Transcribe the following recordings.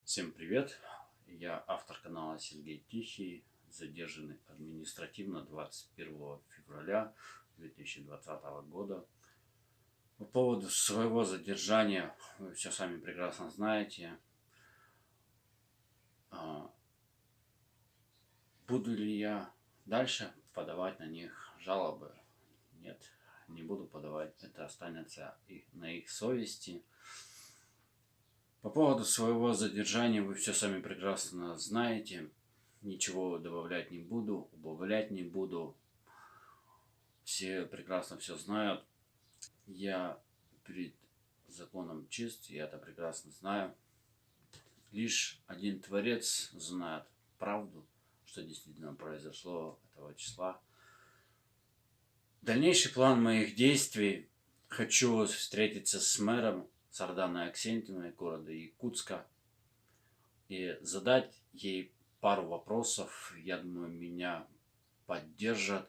Всем привет! Я автор канала Сергей Тихий, задержанный административно 21 февраля 2020 года. По поводу своего задержания, вы все сами прекрасно знаете. Буду ли я дальше подавать на них жалобы? Нет, не буду подавать. Это останется на их совести. По поводу своего задержания вы все сами прекрасно знаете. Ничего добавлять не буду, убавлять не буду. Все прекрасно все знают. Я перед законом чист, я это прекрасно знаю. Лишь один Творец знает правду, что действительно произошло этого числа. Дальнейший план моих действий. Хочу встретиться с мэром Сарданой Аксентьевной города Якутска и задать ей пару вопросов. Я думаю, меня поддержат.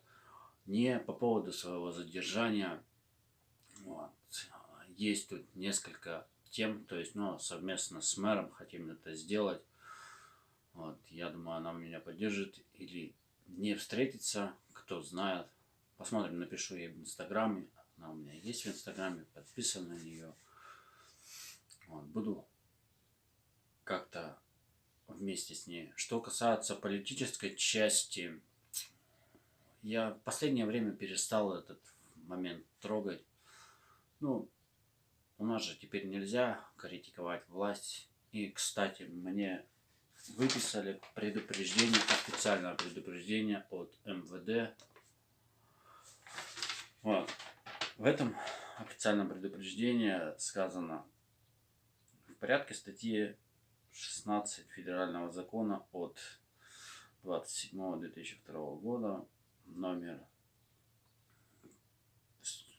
Не по поводу своего задержания. Вот. Есть тут несколько тем, то есть, совместно с мэром хотим это сделать. Вот. Я думаю, она меня поддержит или не встретится, кто знает. Посмотрим, напишу ей в Инстаграме. Она у меня есть в Инстаграме, подписан на нее. Вот. Буду как-то вместе с ней. Что касается политической части, я в последнее время перестал этот момент трогать. У нас же теперь нельзя критиковать власть. И, кстати, мне выписали предупреждение, официальное предупреждение от МВД. Вот. В этом официальном предупреждении сказано в порядке статьи 16 Федерального закона от 27/2002 года, номер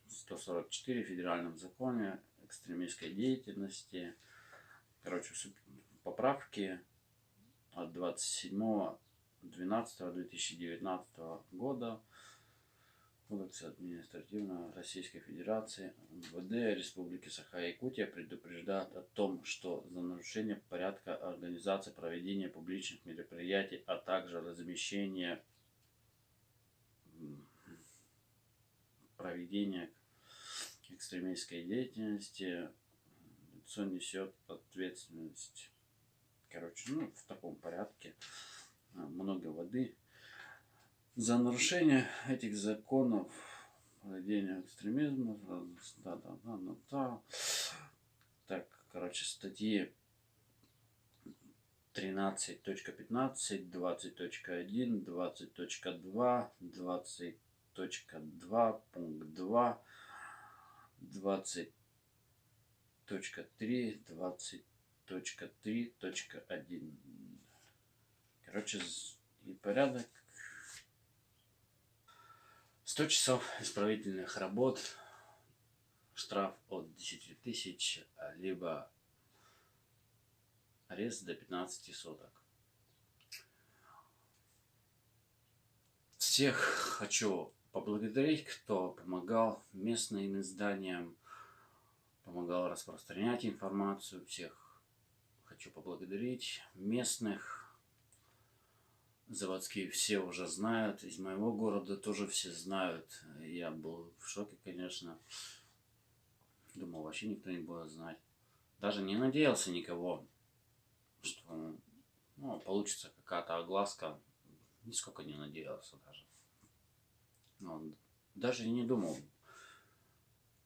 144 в Федеральном законе экстремистской деятельности. Поправки от 27.12.2019 года Кодекса административного Российской Федерации. МВД Республики Саха-Якутия предупреждает о том, что за нарушение порядка организации проведения публичных мероприятий, а также размещение проведения экстремистской деятельности лицо несет ответственность. В таком порядке. Много воды. За нарушение этих законов, проведение экстремизма, статьи 13.15, 20.1, 20.2, 20.2, пункт 2, 20.3, 20.3.1. И порядок. 100 часов исправительных работ, штраф от 10 тысяч, либо арест до 15 суток. Всех хочу поблагодарить, кто помогал местным изданиям, помогал распространять информацию. Всех хочу поблагодарить. Местных, заводские все уже знают. Из моего города тоже все знают. Я был в шоке, конечно. Думал, вообще никто не будет знать. Даже не надеялся никого, что получится какая-то огласка. Нисколько не надеялся даже. Даже и не думал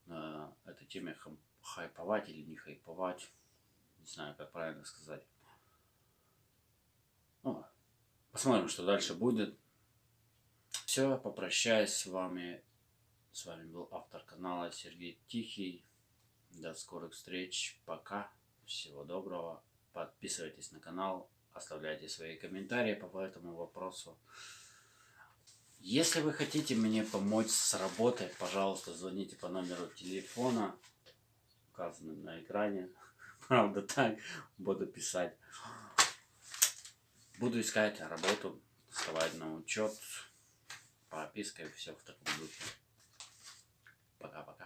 на этой теме хайповать или не хайповать. Не знаю, как правильно сказать. Посмотрим, что дальше будет. Все, попрощаюсь с вами. С вами был автор канала Сергей Тихий. До скорых встреч. Пока. Всего доброго. Подписывайтесь на канал. Оставляйте свои комментарии по этому вопросу. Если вы хотите мне помочь с работой, пожалуйста, звоните по номеру телефона, указанным на экране. Правда, так буду писать. Буду искать работу, вставать на учет, прописка и все в таком духе. Пока-пока.